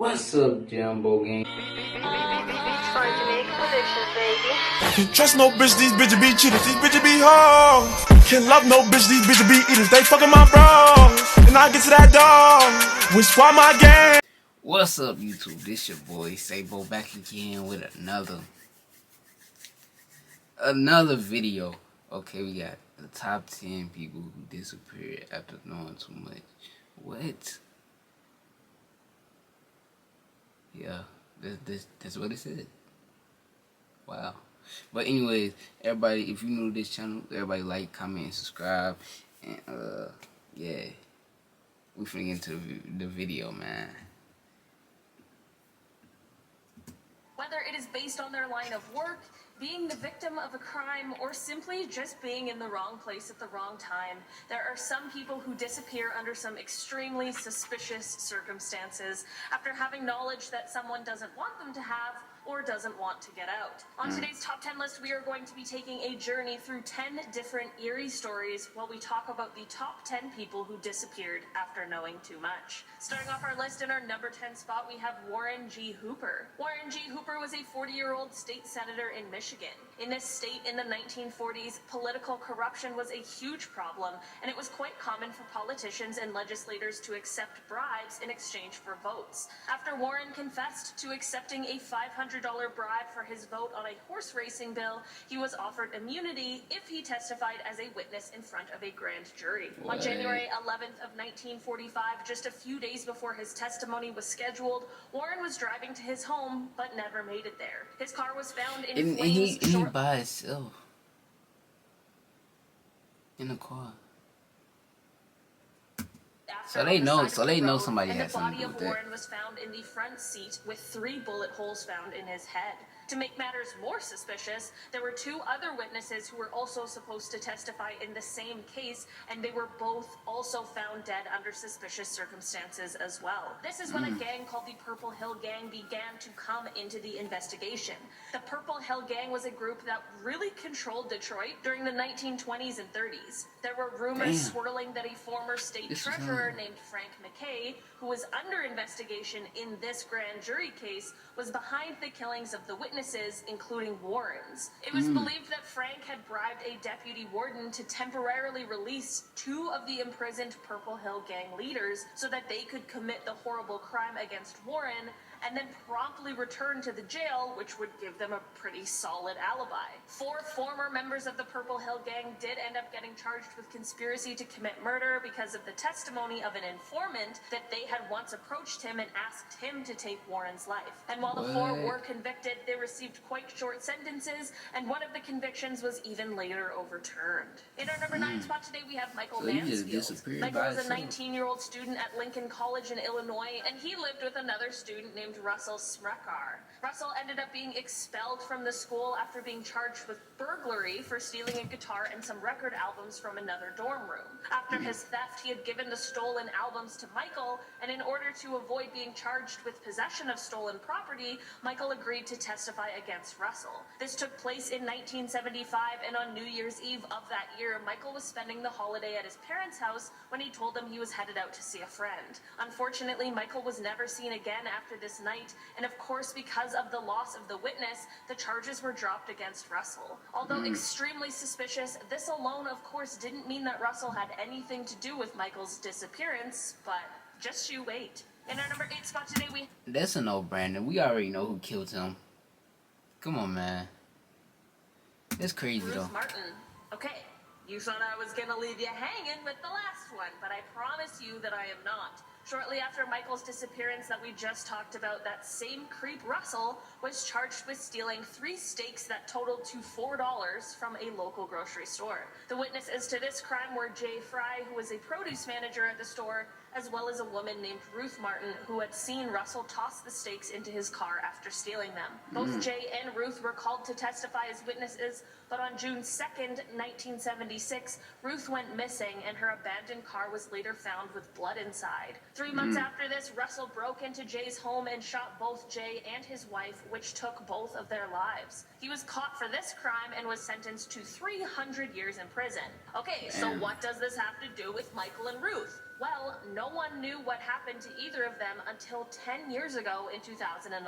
What's up, Jumbo Gang? Can't trust no bitch, these bitches be cheaters, these bitches be hoes. Can't love no bitch, these bitches be eaters, they fucking my bros. And I get to that dog, we swap my game. What's up, YouTube? This your boy Sabo back again with another video. Okay, we got the top 10 people who disappeared after knowing too much. What? Yeah, that's what it said. Wow. But anyways, everybody, if you new to this channel, everybody like, comment, and subscribe. And yeah, we finna get into the video, man. Whether it is based on their line of work, being the victim of a crime, or simply just being in the wrong place at the wrong time, there are some people who disappear under some extremely suspicious circumstances after having knowledge that someone doesn't want them to have or doesn't want to get out. On today's top 10 list, we are going to be taking a journey through 10 different eerie stories while we talk about the top 10 people who disappeared after knowing too much. Starting off our list in our number 10 spot, we have Warren G. Hooper. Warren G. Hooper was a 40-year-old state senator in Michigan. In this state in the 1940s, political corruption was a huge problem, and it was quite common for politicians and legislators to accept bribes in exchange for votes. After Warren confessed to accepting a $500 bribe for his vote on a horse racing bill, he was offered immunity if he testified as a witness in front of a grand jury. What? On January 11th of 1945, just a few days before his testimony was scheduled, Warren was driving to his home but never made it there. His car was found in flames. He by himself in the car. So they know somebody has something to do with that. The body of Warren was found in the front seat with 3 bullet holes found in his head. To make matters more suspicious, there were 2 other witnesses who were also supposed to testify in the same case, and they were both also found dead under suspicious circumstances as well. This is when a gang called the Purple Hill Gang began to come into the investigation. The Purple Hill Gang was a group that really controlled Detroit during the 1920s and 30s. There were rumors swirling that a former state treasurer named Frank McKay, who was under investigation in this grand jury case, was behind the killings of the witnesses, including Warren's. It was believed that Frank had bribed a deputy warden to temporarily release 2 of the imprisoned Purple Hill Gang leaders so that they could commit the horrible crime against Warren and then promptly return to the jail, which would give them a pretty solid alibi. 4 former members of the Purple Hill Gang did end up getting charged with conspiracy to commit murder because of the testimony of an informant that they had once approached him and asked him to take Warren's life. And while the 4 were convicted, they received quite short sentences, and one of the convictions was even later overturned. In our number 9 spot today, we have Michael Mansfield. Michael was a 19-year-old student at Lincoln College in Illinois, and he lived with another student named Russell Smrekar. Russell ended up being expelled from the school after being charged with burglary for stealing a guitar and some record albums from another dorm room. After his theft, he had given the stolen albums to Michael, and in order to avoid being charged with possession of stolen property, Michael agreed to testify against Russell. This took place in 1975, and on New Year's Eve of that year, Michael was spending the holiday at his parents' house when he told them he was headed out to see a friend. Unfortunately, Michael was never seen again after this night, and of course, because of the loss of the witness, the charges were dropped against Russell. Although extremely suspicious, this alone, of course, didn't mean that Russell had anything to do with Michael's disappearance, but just you wait. In our number 8 spot today, we... That's a no-brainer. We already know who killed him. Come on, man. That's crazy, though. Ruth Martin. Okay, you thought I was gonna leave you hanging with the last one, but I promise you that I am not. Shortly after Michael's disappearance that we just talked about, that same creep Russell was charged with stealing 3 steaks that totaled to $4 from a local grocery store. The witnesses to this crime were Jay Fry, who was a produce manager at the store, as well as a woman named Ruth Martin, who had seen Russell toss the steaks into his car after stealing them. Both Jay and Ruth were called to testify as witnesses, but on June 2nd, 1976, Ruth went missing and her abandoned car was later found with blood inside. 3 months after this, Russell broke into Jay's home and shot both Jay and his wife, which took both of their lives. He was caught for this crime and was sentenced to 300 years in prison. Okay, so what does this have to do with Michael and Ruth? Well, no one knew what happened to either of them until 10 years ago in 2011.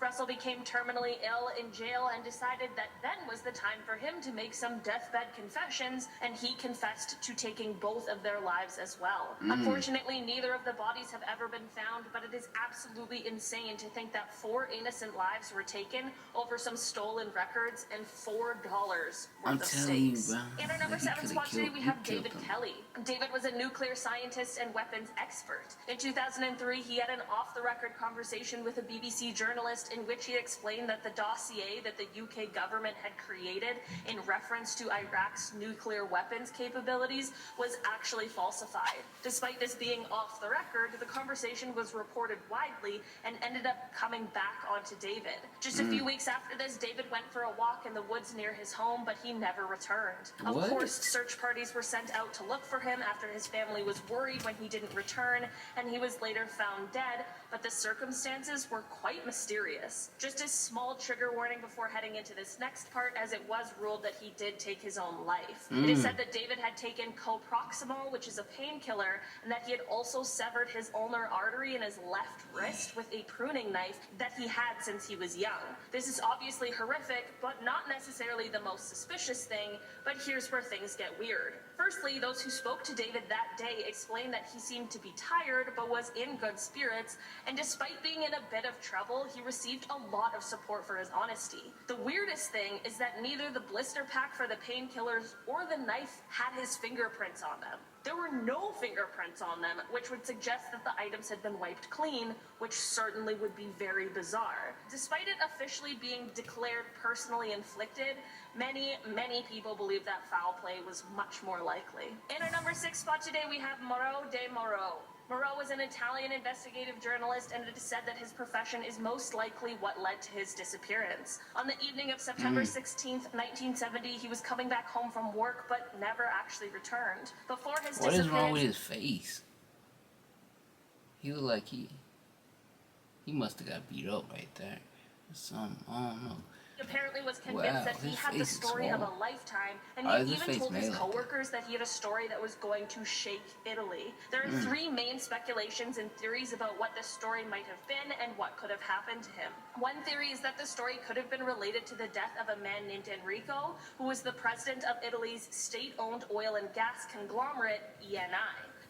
Russell became terminally ill in jail and decided that then was the time for him to make some deathbed confessions, and he confessed to taking both of their lives as well. Unfortunately, neither of the bodies have ever been found, but it is absolutely insane to think that 4 innocent lives were taken over some stolen records and $4 worth I'm of telling you, steaks. bro. In our number Like, he 7 coulda spot today, killed- we he have killed David them. Kelly. David was a nuclear scientist and weapons expert. In 2003, he had an off-the-record conversation with a BBC journalist in which he explained that the dossier that the UK government had created in reference to Iraq's nuclear weapons capabilities was actually falsified. Despite this being off the record, the conversation was reported widely and ended up coming back onto David. Just a few weeks after this, David went for a walk in the woods near his home, but he never returned. Of What? course, search parties were sent out to look for him after his family was worried when he didn't return, and he was later found dead, but the circumstances were quite mysterious. Just a small trigger warning before heading into this next part, as it was ruled that he did take his own life. It is said that David had taken coproximol, which is a painkiller, and that he had also severed his ulnar artery in his left wrist with a pruning knife that he had since he was young. This is obviously horrific, but not necessarily the most suspicious thing, but here's where things get weird. Firstly, those who spoke to David that day explained that he seemed to be tired, but was in good spirits, and despite being in a bit of trouble, he received a lot of support for his honesty. The weirdest thing is that neither the blister pack for the painkillers or the knife had his fingerprints on them. There were no fingerprints on them, which would suggest that the items had been wiped clean, which certainly would be very bizarre. Despite it officially being declared personally inflicted, many people believe that foul play was much more likely. In our number 6 spot today, we have Mauro De Mauro. Mauro was an Italian investigative journalist, and it is said that his profession is most likely what led to his disappearance. On the evening of September 16th, 1970, he was coming back home from work, but never actually returned. Before his What is disappearance... wrong with his face? He looked like he must have got beat up right there. Some, I don't know. apparently was convinced Wow, that he his had the face is story of a swollen. lifetime, and Why he is his even face told his made like that? coworkers that he had a story that was going to shake Italy. There are 3 main speculations and theories about what this story might have been and what could have happened to him. One theory is that the story could have been related to the death of a man named Enrico, who was the president of Italy's state-owned oil and gas conglomerate, Eni.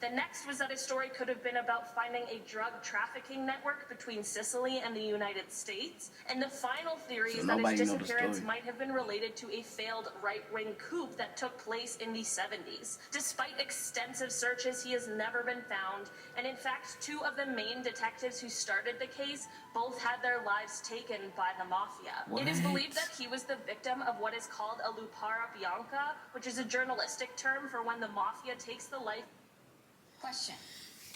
The next was that his story could have been about finding a drug trafficking network between Sicily and the United States. And the final theory So is that his nobody know the disappearance story. might have been related to a failed right-wing coup that took place in the 70s. Despite extensive searches, he has never been found. And in fact, 2 of the main detectives who started the case both had their lives taken by the mafia. It is What? believed that he was the victim of what is called a lupara bianca, which is a journalistic term for when the mafia takes the life. Question.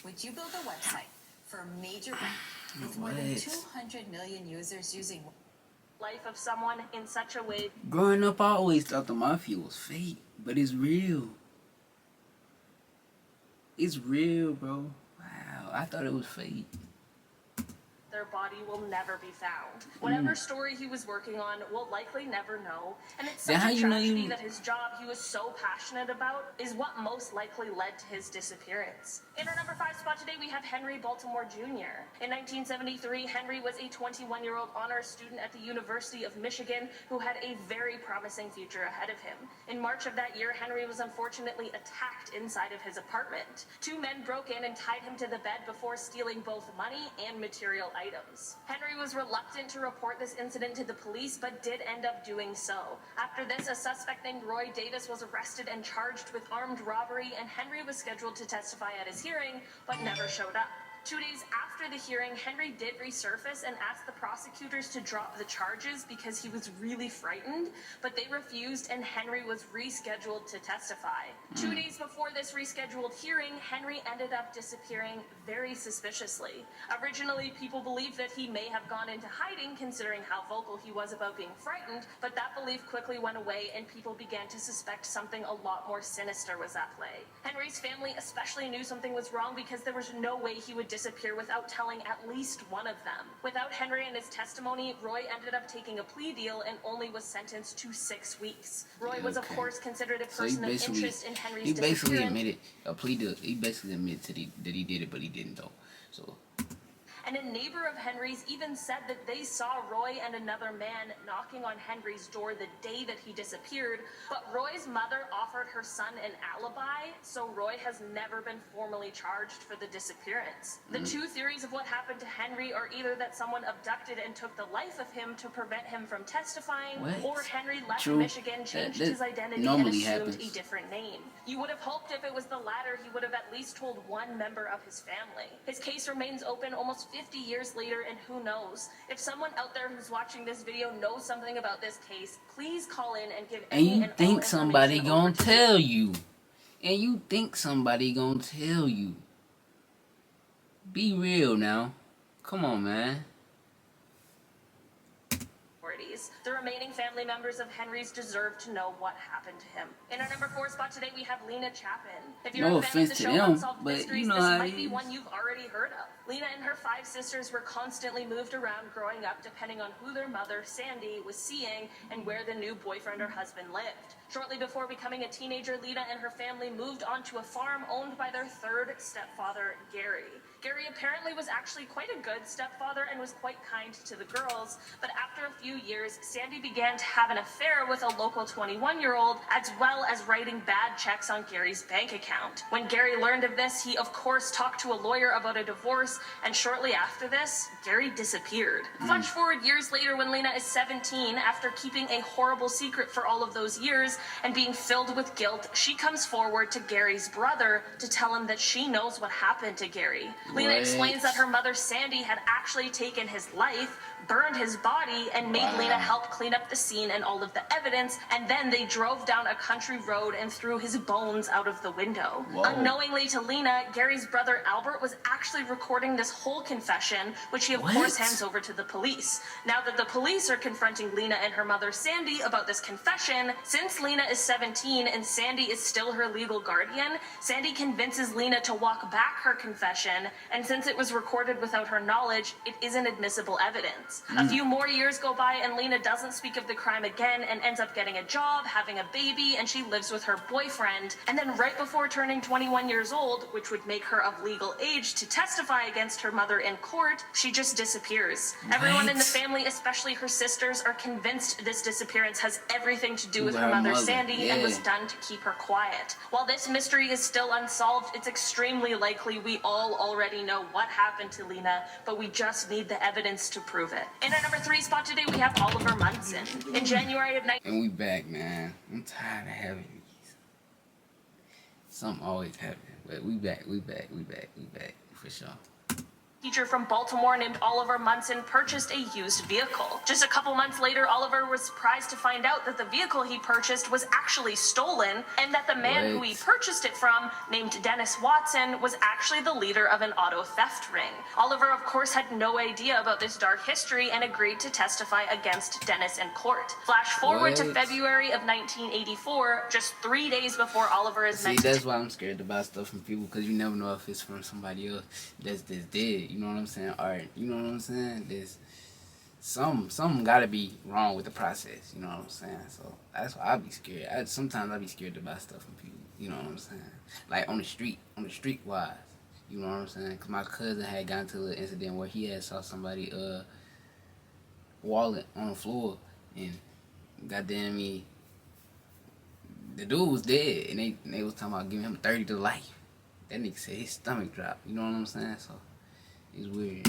Would you build a website for a major bank with more than What? 200 million users using Life of someone in such a way Growing up, I always thought the mafia was fake, but it's real. It's real, bro. Wow, I thought it was fake. their body will never be found. Whatever story he was working on, we'll likely never know. And it's such Then how a you know tragedy you- that his job he was so passionate about is what most likely led to his disappearance. In our number 5 spot today, we have Henry Baltimore Jr. In 1973, Henry was a 21-year-old honors student at the University of Michigan who had a very promising future ahead of him. In March of that year, Henry was unfortunately attacked inside of his apartment. 2 men broke in and tied him to the bed before stealing both money and material items. Henry was reluctant to report this incident to the police, but did end up doing so. After this, a suspect named Roy Davis was arrested and charged with armed robbery, and Henry was scheduled to testify at his hearing, but never showed up. 2 days after the hearing, Henry did resurface and asked the prosecutors to drop the charges because he was really frightened, but they refused and Henry was rescheduled to testify. 2 days before this rescheduled hearing, Henry ended up disappearing very suspiciously. Originally, people believed that he may have gone into hiding considering how vocal he was about being frightened, but that belief quickly went away and people began to suspect something a lot more sinister was at play. Henry's family especially knew something was wrong because there was no way he would would disappear without telling at least one of them. Without Henry and his testimony, Roy ended up taking a plea deal and only was sentenced to 6 weeks. Roy was, of course, considered a person of interest in Henry's he basically disappearance. admitted a plea deal. He basically admitted that he did it, but he didn't though. So. And a neighbor of Henry's even said that they saw Roy and another man knocking on Henry's door the day that he disappeared, but Roy's mother offered her son an alibi, so Roy has never been formally charged for the disappearance. The two theories of what happened to Henry are either that someone abducted and took the life of him to prevent him from testifying, or Henry left Michigan, changed his identity, and assumed a different name. You would have hoped if it was the latter, he would have at least told one member of his family. His case remains open almost 50 years later, and who knows? If someone out there who's watching this video knows something about this case, please call in and give any and you think somebody gonna tell you. And you think somebody gonna tell you. Be real now. Come on, man. The remaining family members of Henry's deserve to know what happened to him. In our number 4 spot today, we have Lena Chapin. If you're a fan of the show Unsolved Mysteries, this might be one you've already heard of. Lena and her 5 sisters were constantly moved around growing up depending on who their mother, Sandy, was seeing and where the new boyfriend or husband lived. Shortly before becoming a teenager, Lena and her family moved onto a farm owned by their 3rd stepfather, Gary. Gary apparently was actually quite a good stepfather and was quite kind to the girls, but after a few years, Sandy began to have an affair with a local 21-year-old, as well as writing bad checks on Gary's bank account. When Gary learned of this, he of course talked to a lawyer about a divorce, and shortly after this, Gary disappeared. Flash forward years later when Lena is 17, after keeping a horrible secret for all of those years and being filled with guilt, she comes forward to Gary's brother to tell him that she knows what happened to Gary. Lena explains that her mother, Sandy, had actually taken his life, burned his body, and made Lena help clean up the scene and all of the evidence, and then they drove down a country road and threw his bones out of the window. Unknowingly to Lena, Gary's brother Albert was actually recording this whole confession, which he of course hands over to the police. Now that the police are confronting Lena and her mother Sandy about this confession, since Lena is 17 and Sandy is still her legal guardian, Sandy convinces Lena to walk back her confession, and since it was recorded without her knowledge, it isn't admissible evidence. A few more years go by and Lena doesn't speak of the crime again and ends up getting a job, having a baby, and she lives with her boyfriend. And then right before turning 21 years old, which would make her of legal age to testify against her mother in court, she just disappears. Everyone in the family, especially her sisters, are convinced this disappearance has everything to do with her mother Sandy and was done to keep her quiet. While this mystery is still unsolved, it's extremely likely we all already know what happened to Lena, but we just need the evidence to prove it. In our number 3 spot today, we have Oliver Munson. In January of And we back, man. I'm tired of having these. Something always happens. But we back, for sure. Teacher from Baltimore named Oliver Munson purchased a used vehicle. Just a couple months later, Oliver was surprised to find out that the vehicle he purchased was actually stolen, and that the man who he purchased it from, named Dennis Watson, was actually the leader of an auto theft ring. Oliver, of course, had no idea about this dark history and agreed to testify against Dennis in court. Flash forward to February of 1984, just 3 days before Oliver is meant to... See, that's why I'm scared to buy stuff from people, because you never know if it's from somebody else that's dead. You know what I'm saying? Art. You know what I'm saying? There's something gotta be wrong with the process. You know what I'm saying? So that's why I be scared. Sometimes I be scared to buy stuff from people. You know what I'm saying? Like on the street wise. You know what I'm saying? Cause my cousin had gotten to an incident where he had saw somebody wallet on the floor, and goddamn me, the dude was dead, and they was talking about giving him 30 to life. That nigga said his stomach dropped. You know what I'm saying? So it's weird.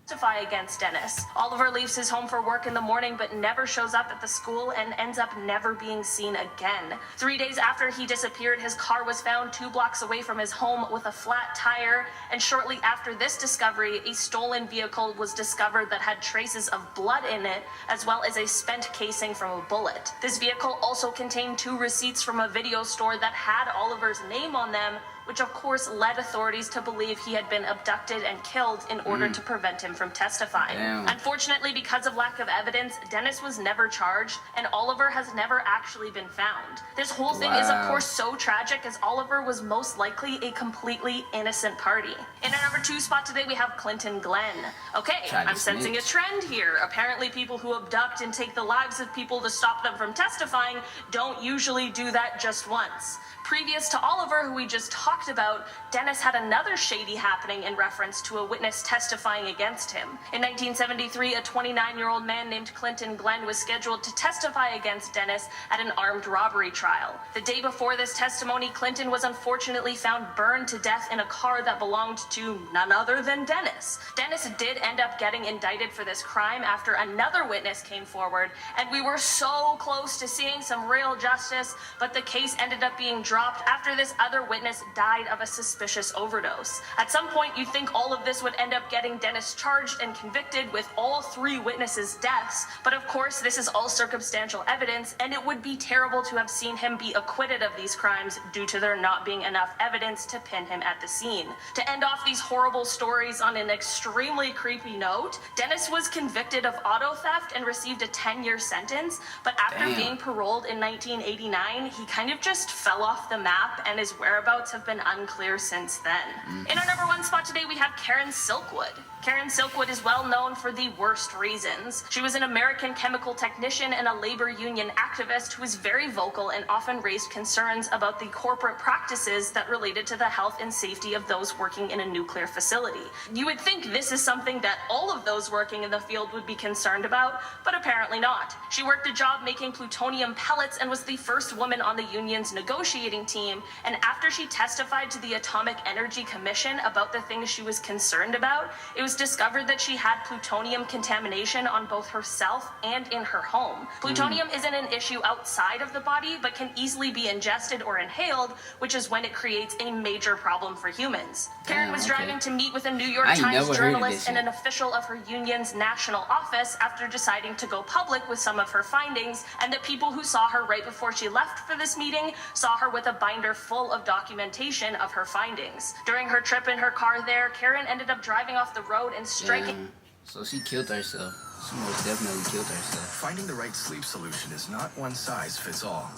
Testify against Dennis. Oliver leaves his home for work in the morning but never shows up at the school and ends up never being seen again. 3 days after he disappeared, his car was found 2 blocks away from his home with a flat tire, and shortly after this discovery, a stolen vehicle was discovered that had traces of blood in it, as well as a spent casing from a bullet. This vehicle also contained 2 receipts from a video store that had Oliver's name on them, which of course led authorities to believe he had been abducted and killed in order to prevent him from testifying. Damn. Unfortunately, because of lack of evidence, Dennis was never charged, and Oliver has never actually been found. This whole thing is, of Wow. course, so tragic, as Oliver was most likely a completely innocent party. In our number 2 spot today, we have Clinton Glenn. Okay, Tried to I'm sensing a snitch. trend here. Apparently, people who abduct and take the lives of people to stop them from testifying don't usually do that just once. Previous to Oliver, who we just talked about, Dennis had another shady happening in reference to a witness testifying against him. In 1973, a 29-year-old man named Clinton Glenn was scheduled to testify against Dennis at an armed robbery trial. The day before this testimony, Clinton was unfortunately found burned to death in a car that belonged to none other than Dennis. Dennis did end up getting indicted for this crime after another witness came forward, and we were so close to seeing some real justice, but the case ended up being dropped after this other witness died of a suspicious overdose. At some point, you'd think all of this would end up getting Dennis charged and convicted with all 3 witnesses' deaths, but of course, this is all circumstantial evidence, and it would be terrible to have seen him be acquitted of these crimes due to there not being enough evidence to pin him at the scene. To end off these horrible stories on an extremely creepy note, Dennis was convicted of auto theft and received a 10-year sentence, but after Damn. being paroled in 1989, he kind of just fell off the map, and his whereabouts have been unclear since then. In our number 1 spot today, we have Karen Silkwood. Karen Silkwood is well known for the worst reasons. She was an American chemical technician and a labor union activist who was very vocal and often raised concerns about the corporate practices that related to the health and safety of those working in a nuclear facility. You would think this is something that all of those working in the field would be concerned about, but apparently not. She worked a job making plutonium pellets and was the first woman on the union's negotiating team, and after she testified to the Atomic Energy Commission about the things she was concerned about, it was discovered that she had plutonium contamination on both herself and in her home. Plutonium isn't an issue outside of the body, but can easily be ingested or inhaled, which is when it creates a major problem for humans. Karen was okay. driving to meet with a New York I ain't Times never heard of journalist this and shit. an official of her union's national office after deciding to go public with some of her findings, and the people who saw her right before she left for this meeting saw her with a binder full of documentation of her findings. During her trip in her car there, Karen ended up driving off the road and striking Damn. So she killed herself. She most definitely killed herself. Finding the right sleep solution is not one size fits all.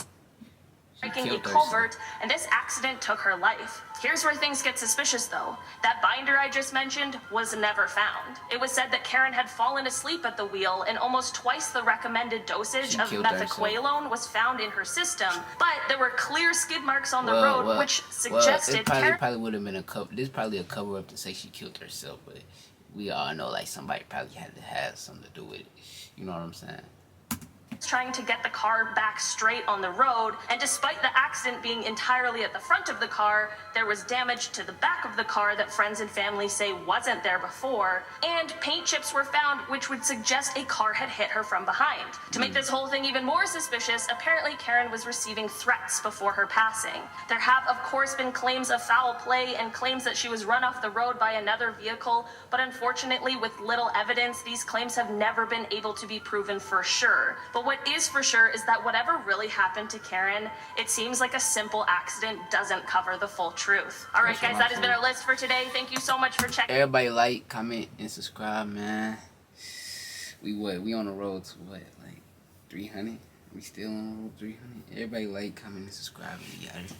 She a killed culvert, and this accident took her life. Here's where things get suspicious, though. That binder I just mentioned was never found. It was said that Karen had fallen asleep at the wheel, and almost twice the recommended dosage She of killed herself. methaqualone was found in her system, but there were clear skid marks on the road, which suggested it probably would have been a cover. This is probably a cover up to say she killed herself, but we all know like somebody probably had to have something to do with it. You know what I'm saying? trying to get the car back straight on the road, and despite the accident being entirely at the front of the car, there was damage to the back of the car that friends and family say wasn't there before, and paint chips were found which would suggest a car had hit her from behind. To make this whole thing even more suspicious, apparently Karen was receiving threats before her passing. There have, of course, been claims of foul play and claims that she was run off the road by another vehicle, but unfortunately, with little evidence, these claims have never been able to be proven for sure. But what is for sure is that whatever really happened to Karen, it seems like a simple accident doesn't cover the full truth. All right, That's what guys, I'm that has been saying. our list for today. Thank you so much for checking. Everybody like, comment, and subscribe, man. We on the road to what, like 300? We still on the road to 300? Everybody like, comment, and subscribe. We got it.